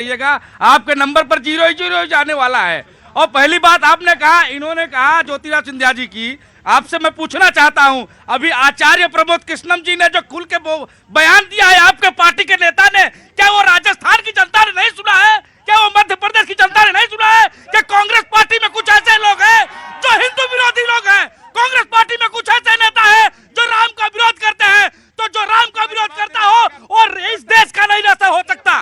रहिएगा, आपके नंबर पर 0 जाने वाला है। और पहली बात आपने कहा, इन्होंने कहा ज्योतिराज सिंधिया जी की, आपसे मैं पूछना चाहता हूं, अभी आचार्य प्रमोद कृष्णम जी ने जो खुल के बयान दिया है आपके पार्टी के नेता ने, क्या वो राजस्थान की जनता ने नहीं सुना है? क्या वो मध्य प्रदेश की जनता ने नहीं सुना है कि कांग्रेस पार्टी में कुछ ऐसे लोग हैं जो हिंदू विरोधी लोग हैं? कांग्रेस पार्टी में कुछ ऐसे नेता है जो राम का विरोध करते हैं। तो जो राम का विरोध करता हो और इस देश का नहीं ऐसा हो सकता।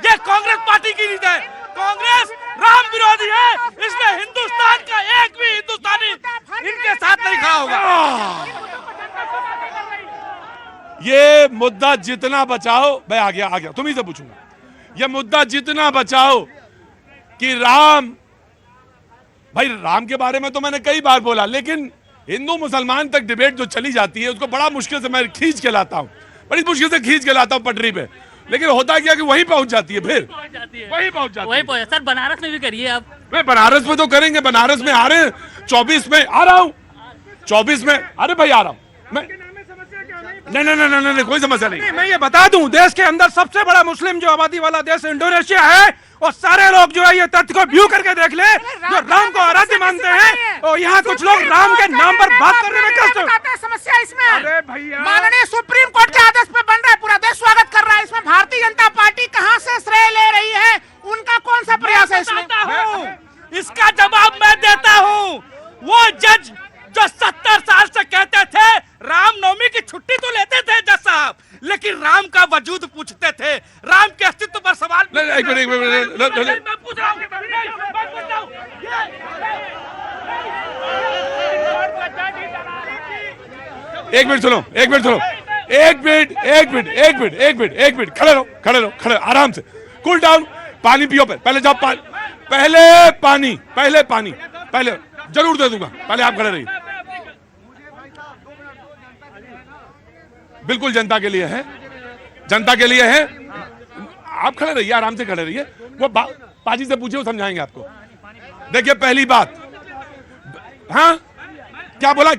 ये कांग्रेस पार्टी की रीत है। कांग्रेस राम विरोधी है, इसलिए हिंदुस्तान का एक भी हिंदुस्तानी इनके साथ नहीं खड़ा होगा। ये मुद्दा जितना बचाओ, मैं आ गया तुम्ही से पूछूंगा, ये मुद्दा जितना बचाओ कि राम, भाई राम के बारे में तो मैंने कई बार बोला, लेकिन हिंदू मुसलमान तक डिबेट जो चली जाती है उसको बड़ा मुश्किल से मैं खींच के लाता हूँ, बड़ी मुश्किल से खींच के लाता हूँ पटरी पे, लेकिन होता क्या कि वहीं पहुंच जाती है, फिर वहीं पहुंच जाती है। सर बनारस में भी करिए आप। मैं बनारस में तो करेंगे, बनारस में आ रहे हैं, 24 में आ रहा हूँ, 24 में, अरे भाई आ रहा हूँ मैं। नहीं, कोई समस्या नहीं। मैं ये बता दूं, देश के अंदर सबसे बड़ा मुस्लिम जो आबादी वाला देश इंडोनेशिया है, और सारे लोग जो है ये तथ्य को व्यू करके देख ले, जो राम को आराध्य मानते हैं, और यहाँ कुछ लोग राम के नाम पर बात करने में कष्ट है। समस्या इसमें अरे भैया, माननीय सुप्रीम कोर्ट के आदेश पे बन रहा है, पूरा देश स्वागत कर रहा है। इसमें भारतीय जनता पार्टी कहाँ से श्रेय ले रही है? उनका कौन सा प्रयास है इसमें? इसका जवाब मैं देता हूँ। वो जज जो 70 साल से कहते थे रामनवमी की छुट्टी तो लेते थे जज साहब, लेकिन राम का वजूद पूछते थे, राम के अस्तित्व पर सवाल। एक मिनट मैं पूछ रहा हूँ, एक मिनट सुनो, खड़े रहो, आराम से, कूल डाउन, पानी पियो, पहले जाओ, पहले जरूर दे दूंगा, पहले आप खड़े रहिए। बिल्कुल जनता के लिए है, आप खड़े रहिए, आराम से खड़े रहिए, वो पाजी से पूछिए, वो समझाएंगे आपको। देखिए पहली बात, हाँ क्या बोला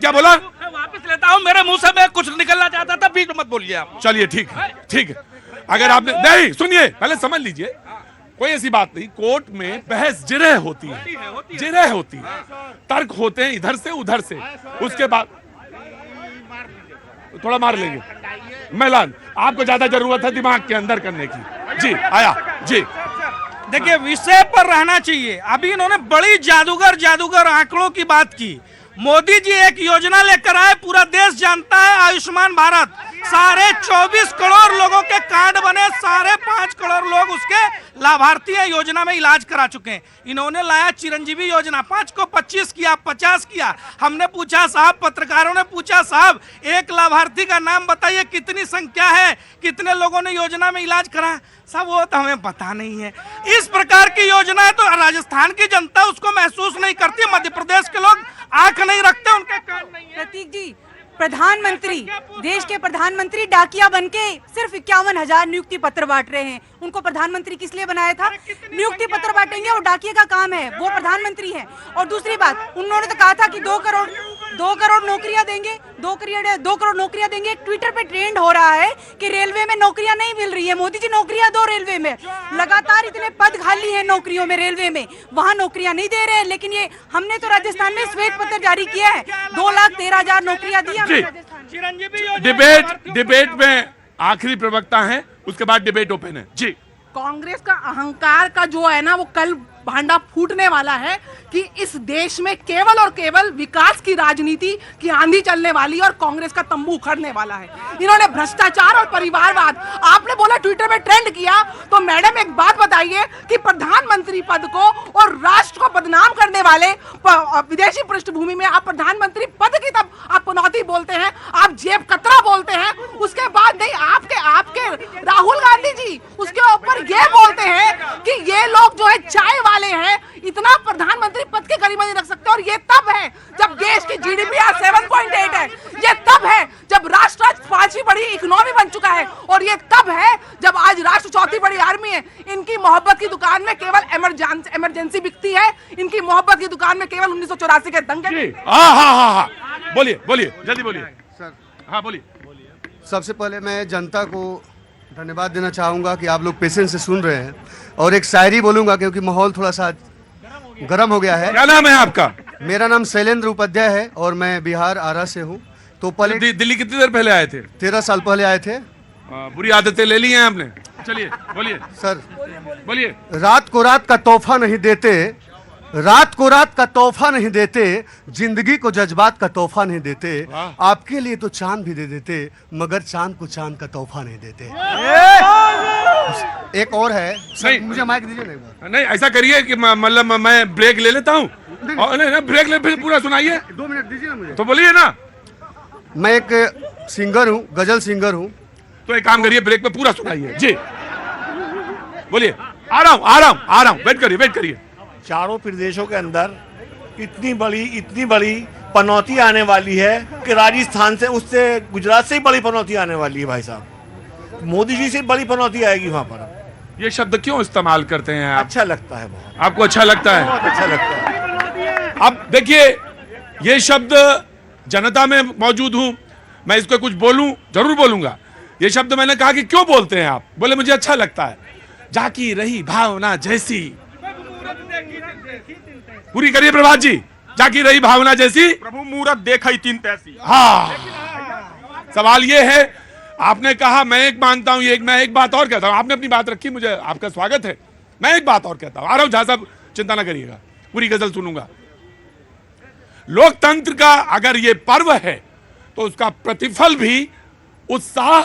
वापस लेता हूँ, मेरे मुंह से मैं कुछ निकलना चाहता था, बीच में मत बोलिए आप। चलिए ठीक है, अगर आपने नहीं, सुनिए पहले समझ लीजिए, कोई ऐसी बात नहीं, कोर्ट में बहस जिरह होती है, तर्क होते हैं इधर से उधर से, उसके बाद थोड़ा मार लेंगे। मैलान, आपको ज्यादा जरूरत है दिमाग के अंदर करने की। जी आया जी, देखिए विषय पर रहना चाहिए। अभी इन्होंने बड़ी जादूगर आंकड़ों की बात की। मोदी जी एक योजना लेकर आए, पूरा देश जानता है, आयुष्मान भारत। 24.5 करोड़ लोगों के कार्ड बने, 5.5 करोड़ लोग उसके लाभार्थी हैं, योजना में इलाज करा चुके हैं। इन्होंने लाया चिरंजीवी योजना, 5 को 25 किया, 50 किया। हमने पूछा साहब, पत्रकारों ने पूछा साहब, एक लाभार्थी का नाम बताइए, कितनी संख्या है, कितने लोगों ने योजना में इलाज करा? सब वो तो हमें पता नहीं है। इस प्रकार की योजना है, तो राजस्थान की जनता उसको महसूस नहीं करती, मध्य प्रदेश के लोग आंख नहीं रखते, उनके कान नहीं है। प्रतीक जी, प्रधानमंत्री, देश के प्रधानमंत्री डाकिया बनके सिर्फ 51,000 नियुक्ति पत्र बांट रहे हैं। उनको प्रधानमंत्री किस लिए बनाया था? नियुक्ति पत्र बांटेंगे, और डाकिया का काम है, वो प्रधानमंत्री हैं। और दूसरी बात, उन्होंने तो कहा था कि 2 करोड़ नौकरियां देंगे, 2 करोड़ नौकरियां देंगे। ट्विटर पे ट्रेंड हो रहा है कि रेलवे में नौकरियां नहीं मिल रही है, मोदी जी नौकरियां दो रेलवे में। लगातार इतने पद खाली हैं नौकरियों में, रेलवे में, वहां नौकरियां नहीं दे रहे हैं। लेकिन ये हमने तो राजस्थान में श्वेत पत्र जारी किया है, 2,13,000 नौकरियां दी। डिबेट में आखिरी प्रवक्ता हैं, उसके बाद डिबेट ओपन है जी। कांग्रेस का अहंकार का जो है ना, वो कल भांडा फूटने वाला है कि इस देश में केवल और केवल विकास की राजनीति की आंधी चलने वाली और कांग्रेस का तंबू उखड़ने वाला है। इन्होंने भ्रष्टाचार और परिवारवाद, आपने बोला ट्विटर में ट्रेंड किया, तो मैडम एक बात बताइए कि प्रधानमंत्री पद को और राष्ट्र को बदनाम करने वाले विदेशी पृष्ठभूमि में आप प्रधानमंत्री पद की तब आप पनौती बोलते हैं, आप जेब कतरा बोलते हैं, उसके बाद नहीं आपके राहुल गांधी जी उसके ऊपर ये बोलते हैं कि ये लोग जो है चाय वाले हैं, इतना प्रधानमंत्री पद के करीब नहीं रख सकते। और ये तब है जब देश की जीडीपी 7.8 है, ये तब है जब राष्ट्र आज 5वीं बड़ी इकोनॉमी बन चुका है, और ये तब है जब आज राष्ट्र 4थी बड़ी आर्मी है। इनकी मोहब्बत की दुकान में केवल इमरजेंसी बिकती है, इनकी मोहब्बत की दुकान में केवल 1984 के दंगे। बोलिए जल्दी बोलिए सर। हाँ बोलिए। सबसे पहले मैं जनता को धन्यवाद देना चाहूँगा कि आप लोग पेशेंस से सुन रहे हैं, और एक शायरी बोलूँगा क्योंकि माहौल थोड़ा सा गर्म हो गया है। क्या नाम है आपका? मेरा नाम शैलेंद्र उपाध्याय है और मैं बिहार आरा से हूँ। तो पहले दिल्ली कितनी देर पहले आए थे? 13 साल पहले आए थे। बुरी आदतें ले ली हैं आपने? चलिए बोलिए सर, बोलिए। रात को रात का तोहफा नहीं देते, रात को रात का तोहफा नहीं देते, जिंदगी को जज्बात का तोहफा नहीं देते। वाह। आपके लिए तो चांद भी दे देते, मगर चांद को चांद का तोहफा नहीं देते। एक और है सर, नहीं। मुझे माइक दीजिए ना एक बार। नहीं, ऐसा करिए कि मतलब मैं ब्रेक ले लेता हूँ। नहीं, ब्रेक ले, फिर पूरा सुनाइए। 2 मिनट दीजिए ना मुझे। तो बोलिए ना। मैं एक सिंगर हूँ, गजल सिंगर हूँ। तो एक काम करिए, ब्रेक में पूरा सुनाइए जी। बोलिए। आ रहा हूँ, वेट करिए। चारों प्रदेशों के अंदर इतनी बड़ी पनौती आने वाली है कि राजस्थान से, उससे गुजरात से ही बड़ी पनौती आने वाली है भाई साहब। मोदी जी से बड़ी पनौती आएगी वहां पर। ये शब्द क्यों इस्तेमाल करते हैं आप? अच्छा लगता है, बहुत आपको अच्छा लगता है? बहुत अच्छा लगता है। अब देखिए, ये शब्द जनता में मौजूद हूं, मैं इसको कुछ बोलूं, जरूर बोलूंगा। ये शब्द मैंने कहा कि क्यों बोलते हैं आप? बोले मुझे अच्छा लगता है। जाकी रही भावना जैसी, पूरी करिए प्रभात जी। जाकी रही भावना जैसी, प्रभु मुहूर्त देखा ही 3 तैसी। हाँ, सवाल ये है, आपने कहा मैं एक मानता हूं, मैं एक बात और कहता हूं। आपने अपनी बात रखी, मुझे आपका स्वागत है। मैं एक बात और कहता हूं, आ रहा हूं, झा साहब चिंता ना करिएगा, पूरी गजल सुनूंगा। लोकतंत्र का अगर ये पर्व है तो उसका प्रतिफल भी उत्साह,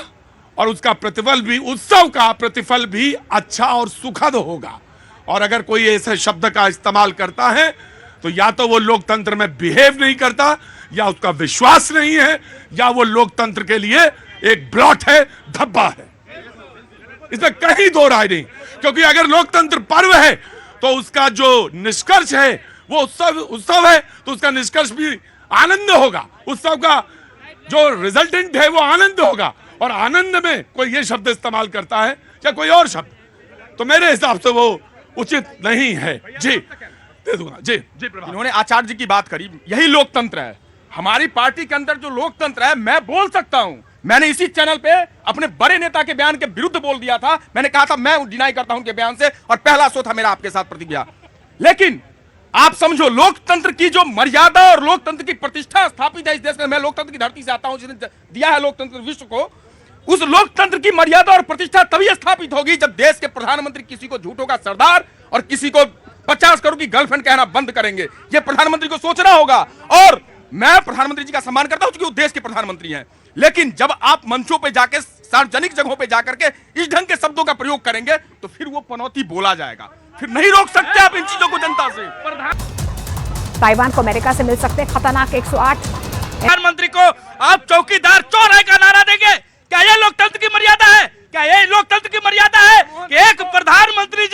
और उसका प्रतिफल भी, उत्सव का प्रतिफल भी अच्छा और सुखद होगा। और अगर कोई ऐसे शब्द का इस्तेमाल करता है तो या तो वो लोकतंत्र में बिहेव नहीं करता, या उसका विश्वास नहीं है, या वो लोकतंत्र के लिए एक ब्लॉट है, धब्बा है। इसमें कहीं दो राय नहीं। क्योंकि अगर लोकतंत्र पर्व है तो उसका जो निष्कर्ष है वो उत्सव है, तो उसका निष्कर्ष भी आनंद होगा। उत्सव का जो रिजल्टेंट है वो आनंद होगा। और आनंद में कोई ये शब्द इस्तेमाल करता है या कोई और शब्द, तो मेरे हिसाब से वो उचित नहीं है। जी दे दूंगा। जी इन्होंने आचार्य जी की बात करी, यही लोकतंत्र है। हमारी पार्टी के अंदर जो लोकतंत्र है, मैं बोल सकता हूं। मैंने इसी चैनल पे अपने बड़े नेता के बयान के विरुद्ध बोल दिया था। मैंने कहा था मैं डिनाई करता हूं उनके बयान से, और पहला शो था मेरा आपके साथ प्रतिक्रिया। लेकिन आप समझो, लोकतंत्र की जो मर्यादा और लोकतंत्र की प्रतिष्ठा स्थापित है इस देश में, मैं लोकतंत्र की धरती से आता हूं, जिसने दिया है लोकतंत्र विश्व को, उस लोकतंत्र की मर्यादा और प्रतिष्ठा तभी स्थापित होगी जब देश के प्रधानमंत्री किसी को झूठों का सरदार और किसी को 50 करोड़ की गर्लफ्रेंड कहना बंद करेंगे। यह प्रधानमंत्री को सोचना होगा। और मैं प्रधानमंत्री जी का सम्मान करता हूं क्योंकि वो देश के प्रधानमंत्री हैं। लेकिन जब आप मंचों पे जाके, सार्वजनिक जगहों पे जाकर के इस ढंग के शब्दों का प्रयोग करेंगे तो फिर वो पनौती बोला जाएगा। फिर नहीं रोक सकते आप इन चीजों को जनता से। ताइवान को अमेरिका से मिल सकते खतरनाक 108। प्रधानमंत्री को आप चौकीदार चोर है का नारा देंगे? क्या ये लोकतंत्र की मर्यादा है? क्या ये लोकतंत्र की मर्यादा है कि एक प्रधानमंत्री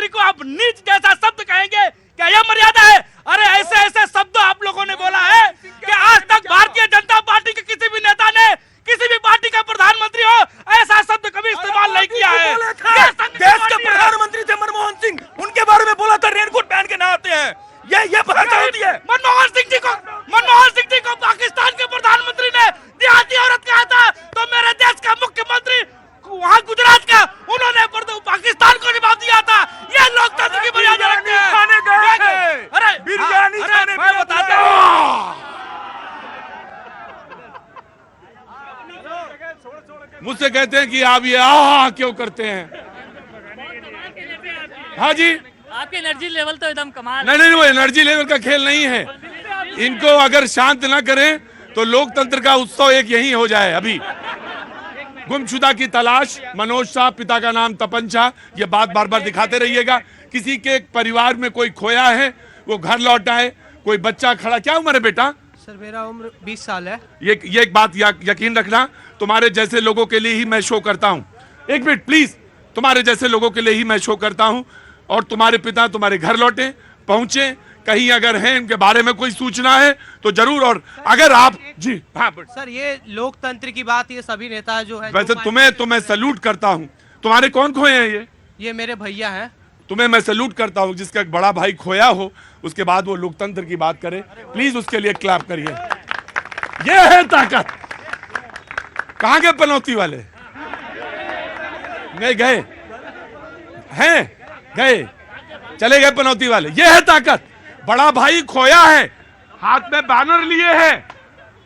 को आप नीच जैसा शब्द कहेंगे? क्या यह मर्यादा है? अरे ऐसे ऐसे शब्द आप लोगों ने बोला है कि आज तक भारतीय जनता पार्टी के किसी भी नेता ने, किसी भी पार्टी का प्रधानमंत्री हो, ऐसा शब्द कभी इस्तेमाल नहीं किया है। देश के प्रधानमंत्री थे मनमोहन सिंह, उनके बारे में बोला था रेनकोट पहन के नहाते हैं। ये भाषा होती है। मनमोहन सिंह जी को पाकिस्तान के प्रधानमंत्री ने देहाती औरत कहा था, तो मेरे देश का मुख्यमंत्री वहाँ गुजरात का, उन्होंने पाकिस्तान को जवाब दिया था। ये लोकतंत्र की मर्यादा रखते हैं। अरे बिरयानी खाने मैं बताता हूँ, मुझसे कहते हैं कि आप ये आहा क्यों करते हैं? हाँ जी, आपकी एनर्जी लेवल तो एकदम कमाल। नहीं, वो एनर्जी लेवल का खेल नहीं है। इनको अगर शांत ना करें तो लोकतंत्र का उत्सव एक यही हो जाए। अभी गुमशुदा की तलाश, मनोज शाह, पिता का नाम तपन शाह, ये बात बार बार दिखाते रहिएगा। किसी के परिवार में कोई खोया है, वो घर लौटा है, कोई बच्चा खड़ा। क्या उम्र है बेटा? सर मेरा उम्र 20 साल है। ये एक बात यकीन रखना, तुम्हारे जैसे लोगों के लिए ही मैं शो करता हूँ। एक मिनट प्लीज, तुम्हारे जैसे लोगों के लिए ही मैं शो करता हूँ। और तुम्हारे पिता तुम्हारे घर लौटे, पहुंचे, कहीं अगर हैं इनके बारे में कोई सूचना है तो जरूर। और अगर आप जी हाँ सर, ये लोकतंत्र की बात, ये सभी नेता जो है, वैसे तुम्हें सैल्यूट करता हूँ। तुम्हारे कौन खोए हैं? ये मेरे भैया हैं। तुम्हें मैं सैल्यूट करता हूँ। जिसका एक बड़ा भाई खोया हो, उसके बाद वो लोकतंत्र की बात करे, प्लीज उसके लिए क्लैप करिए। ये है ताकत। कहाँ के पनौती वाले? नहीं गए हैं, गए, चले गए पनौती वाले। ये है ताकत। बड़ा भाई खोया है, हाथ में बैनर लिए है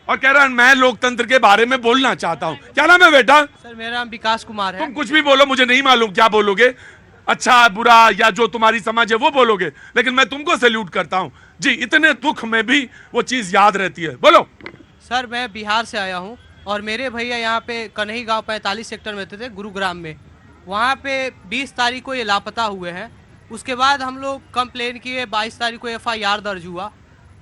और कह रहा है मैं लोकतंत्र के बारे में बोलना चाहता हूं। क्या नाम है बेटा? सर मेरा नाम विकास कुमार है। तुम कुछ भी बोलो, मुझे नहीं मालूम क्या बोलोगे, अच्छा बुरा या जो तुम्हारी समझ है वो बोलोगे, लेकिन मैं तुमको सैल्यूट करता हूं जी। इतने दुख में भी वो चीज याद रहती है। बोलो। सर मैं बिहार से आया हूँ और मेरे भैया यहाँ पे कन्ही गांव 45 सेक्टर में रहते थे, गुरुग्राम में। वहाँ पे 20 तारीख को ये लापता हुए हैं। उसके बाद हम लोग कंप्लेन किए, 22 तारीख को FIR दर्ज हुआ।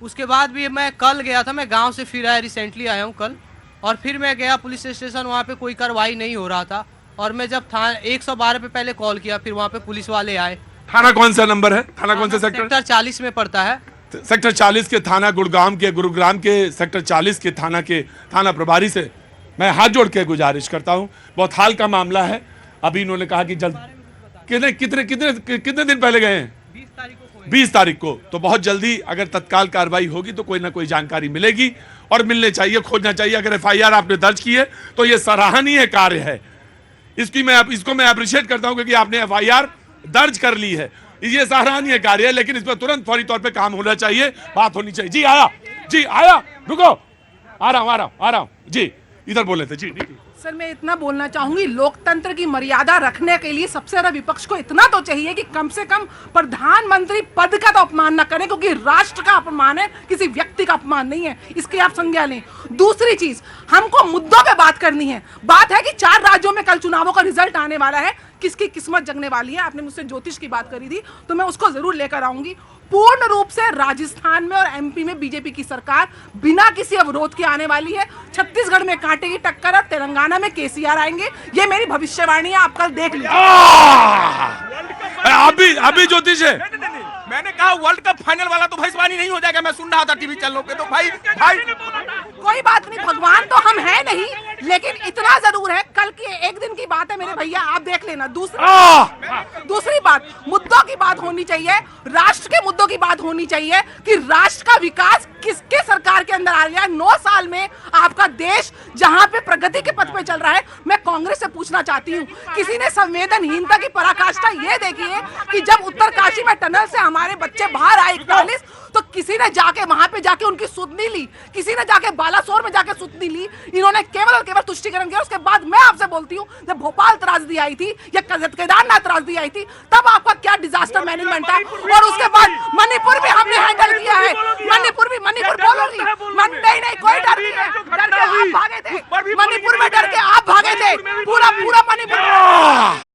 उसके बाद भी मैं कल गया था, मैं गांव से फिर आया, रिसेंटली आया हूँ कल, और फिर मैं गया पुलिस स्टेशन, वहाँ पे कोई कार्रवाई नहीं हो रहा था। और मैं जब 112 पे पहले कॉल किया, फिर वहाँ पे पुलिस वाले आए। थाना कौन सा नंबर है? थाना कौन सा सेक्टर? सेक्टर 40 में पड़ता है। सेक्टर 40 के थाना गुरुग्राम के सेक्टर 40 के थाना प्रभारी से मैं हाथ जोड़ के गुजारिश करता हूं। बहुत हाल का मामला है। अभी इन्होंने कहा कि जल्द कितने दिन पहले गए हैं? 20 तारीख को। तो बहुत जल्दी अगर तत्काल कार्रवाई होगी तो कोई ना कोई जानकारी मिलेगी और मिलने चाहिए, खोजना चाहिए। अगर FIR आपने दर्ज की है तो ये सराहनीय कार्य है। इसको मैं अप्रिशिएट करता हूं क्योंकि आपने FIR दर्ज कर ली है, ये सराहनीय कार्य है। लेकिन इस पर तुरंत फौरी तौर पे काम होना चाहिए, बात होनी चाहिए। जी आया, रुको, आ रहा हूं जी। इधर बोले थे जी। सर मैं इतना बोलना चाहूंगी, लोकतंत्र की मर्यादा रखने के लिए सबसे ज्यादा विपक्ष को इतना तो चाहिए कि कम से कम प्रधानमंत्री पद का तो अपमान न करें, क्योंकि राष्ट्र का अपमान है, किसी व्यक्ति का अपमान नहीं है। इसकी आप संज्ञा लें। दूसरी चीज, हमको मुद्दों पे बात करनी है। बात है कि 4 राज्यों में कल चुनावों का रिजल्ट आने वाला है, किसकी किस्मत जगने वाली है। आपने मुझसे ज्योतिष की बात करी थी, तो मैं उसको जरूर लेकर आऊंगी। पूर्ण रूप से राजस्थान में और MP में बीजेपी की सरकार बिना किसी अवरोध के आने वाली है। छत्तीसगढ़ में कांटे की टक्कर है, तेलंगाना में KCR आएंगे। ये मेरी भविष्यवाणी है, आप कल देख लीजिए। अभी ज्योतिष है। मैंने कहा वर्ल्ड कप फाइनल वाला तो भविष्यवाणी नहीं हो जाएगा। मैं सुन रहा था टीवी चैनलों पे, तो भाई कोई बात नहीं, भगवान तो हम है नहीं, लेकिन इतना जरूर है, कल की एक दिन की बात है मेरे भैया, आप देख लेना। दूसरी बात, मुद्दों की बात होनी चाहिए, राष्ट्र के मुद्दों की बात होनी चाहिए कि राष्ट्र का विकास किसके सरकार के अंदर आ गया। 9 साल में आपका देश जहां पे प्रगति के पथ पे चल रहा है। मैं कांग्रेस से पूछना चाहती हूँ, किसी ने संवेदनहीनता की पराकाष्ठा ये देखी है कि जब उत्तरकाशी में टनल से हमारे बच्चे बाहर आए 41, तो किसी ने जाके वहां पे जाके उनकी सुधनी ली, किसी ने जाके बालासोर में जाके सुधनी ली। इन्होंने केवल और केवल तुष्टिकरण किया। उसके बाद मैं आपसे बोलती हूँ, जब भोपाल त्रासदी आई थी या केदारनाथ त्रासदी आई थी, तब आपका क्या डिजास्टर मैनेजमेंट था। और उसके बाद मणिपुर भी हमने हैंडल किया है। मणिपुर बोलोगी, नहीं कोई डर नहीं है, डर के आप भागे थे। मणिपुर में डर के आप भागे थे, पूरा मणिपुर।